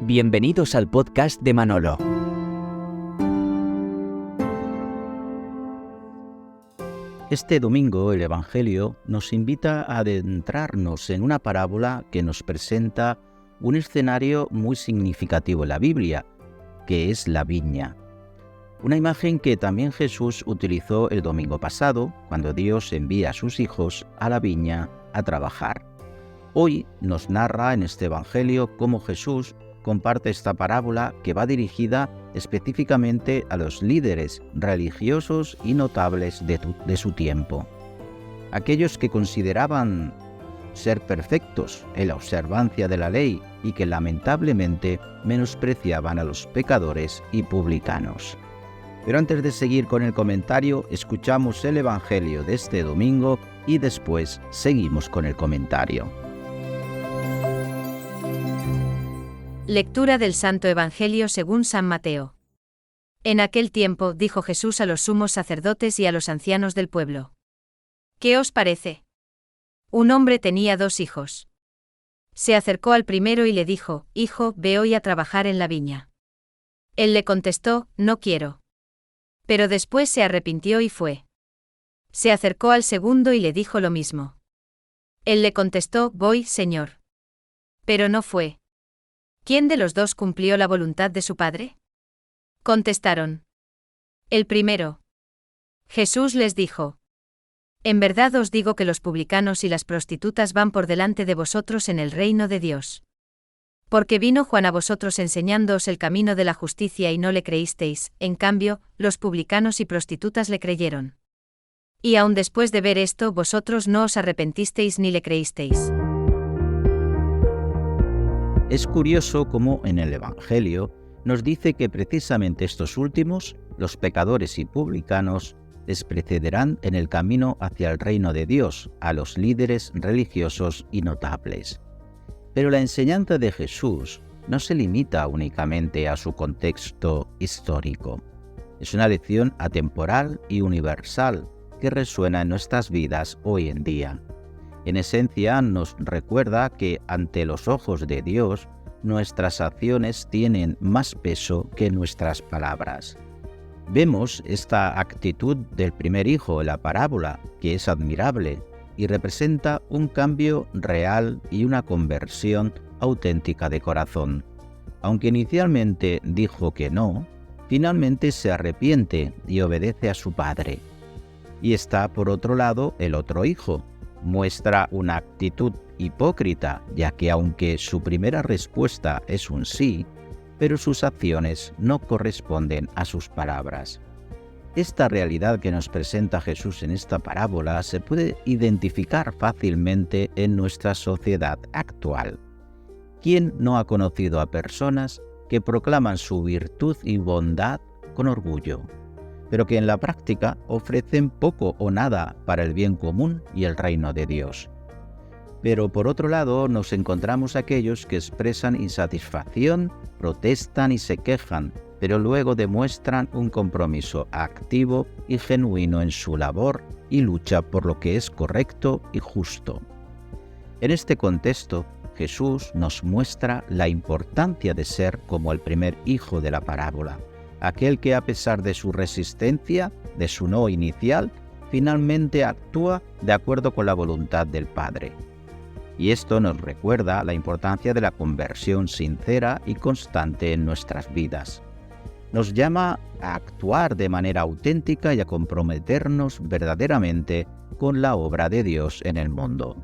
Bienvenidos al podcast de Manolo. Este domingo el Evangelio nos invita a adentrarnos en una parábola que nos presenta un escenario muy significativo en la Biblia, que es la viña. Una imagen que también Jesús utilizó el domingo pasado, cuando Dios envía a sus hijos a la viña a trabajar. Hoy nos narra en este Evangelio cómo Jesús comparte esta parábola que va dirigida específicamente a los líderes religiosos y notables de su tiempo. Aquellos que consideraban ser perfectos en la observancia de la ley y que lamentablemente menospreciaban a los pecadores y publicanos. Pero antes de seguir con el comentario, escuchamos el Evangelio de este domingo y después seguimos con el comentario. Lectura del Santo Evangelio según San Mateo. En aquel tiempo dijo Jesús a los sumos sacerdotes y a los ancianos del pueblo: ¿Qué os parece? Un hombre tenía 2 hijos. Se acercó al primero y le dijo: Hijo, ve hoy a trabajar en la viña. Él le contestó: No quiero. Pero después se arrepintió y fue. Se acercó al segundo y le dijo lo mismo. Él le contestó: Voy, Señor. Pero no fue. ¿Quién de los 2 cumplió la voluntad de su padre? Contestaron: el primero. Jesús les dijo: En verdad os digo que los publicanos y las prostitutas van por delante de vosotros en el reino de Dios. Porque vino Juan a vosotros enseñándoos el camino de la justicia y no le creísteis, en cambio, los publicanos y prostitutas le creyeron. Y aun después de ver esto, vosotros no os arrepentisteis ni le creísteis. Es curioso cómo en el Evangelio nos dice que precisamente estos últimos, los pecadores y publicanos, les precederán en el camino hacia el reino de Dios a los líderes religiosos y notables. Pero la enseñanza de Jesús no se limita únicamente a su contexto histórico. Es una lección atemporal y universal que resuena en nuestras vidas hoy en día. En esencia, nos recuerda que ante los ojos de Dios, nuestras acciones tienen más peso que nuestras palabras. Vemos esta actitud del primer hijo en la parábola, que es admirable y representa un cambio real y una conversión auténtica de corazón. Aunque inicialmente dijo que no, finalmente se arrepiente y obedece a su padre. Y está por otro lado el otro hijo. Muestra una actitud hipócrita, ya que aunque su primera respuesta es un sí, pero sus acciones no corresponden a sus palabras. Esta realidad que nos presenta Jesús en esta parábola se puede identificar fácilmente en nuestra sociedad actual. ¿Quién no ha conocido a personas que proclaman su virtud y bondad con orgullo, pero que en la práctica ofrecen poco o nada para el bien común y el reino de Dios? Pero por otro lado nos encontramos aquellos que expresan insatisfacción, protestan y se quejan, pero luego demuestran un compromiso activo y genuino en su labor y lucha por lo que es correcto y justo. En este contexto, Jesús nos muestra la importancia de ser como el primer hijo de la parábola, aquel que a pesar de su resistencia, de su no inicial, finalmente actúa de acuerdo con la voluntad del Padre. Y esto nos recuerda la importancia de la conversión sincera y constante en nuestras vidas. Nos llama a actuar de manera auténtica y a comprometernos verdaderamente con la obra de Dios en el mundo.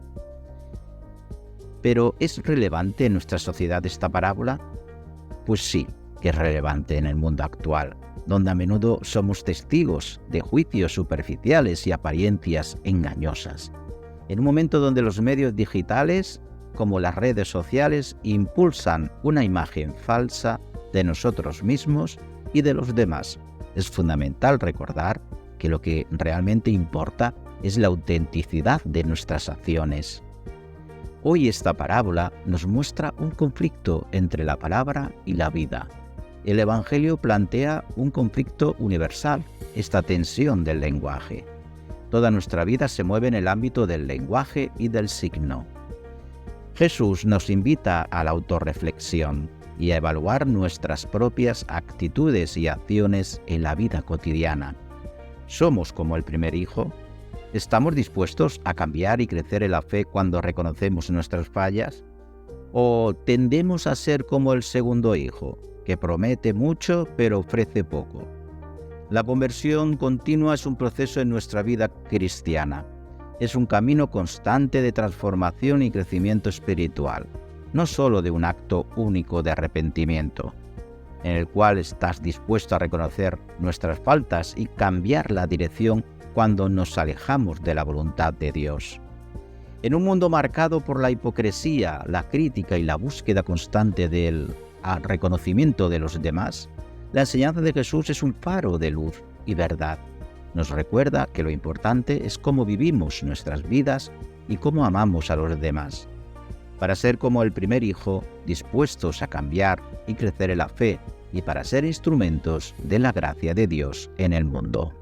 ¿Pero es relevante en nuestra sociedad esta parábola? Pues sí, que es relevante en el mundo actual, donde a menudo somos testigos de juicios superficiales y apariencias engañosas. En un momento donde los medios digitales, como las redes sociales, impulsan una imagen falsa de nosotros mismos y de los demás, es fundamental recordar que lo que realmente importa es la autenticidad de nuestras acciones. Hoy esta parábola nos muestra un conflicto entre la palabra y la vida. El Evangelio plantea un conflicto universal, esta tensión del lenguaje. Toda nuestra vida se mueve en el ámbito del lenguaje y del signo. Jesús nos invita a la autorreflexión. y a evaluar nuestras propias actitudes y acciones en la vida cotidiana. ¿Somos como el primer hijo? ¿Estamos dispuestos a cambiar y crecer en la fe cuando reconocemos nuestras fallas? ¿O tendemos a ser como el segundo hijo, que promete mucho pero ofrece poco? La conversión continua es un proceso en nuestra vida cristiana. Es un camino constante de transformación y crecimiento espiritual, no solo de un acto único de arrepentimiento, en el cual estás dispuesto a reconocer nuestras faltas y cambiar la dirección cuando nos alejamos de la voluntad de Dios. En un mundo marcado por la hipocresía, la crítica y la búsqueda constante del reconocimiento de los demás, la enseñanza de Jesús es un faro de luz y verdad. Nos recuerda que lo importante es cómo vivimos nuestras vidas y cómo amamos a los demás, para ser como el primer hijo, dispuestos a cambiar y crecer en la fe, y para ser instrumentos de la gracia de Dios en el mundo.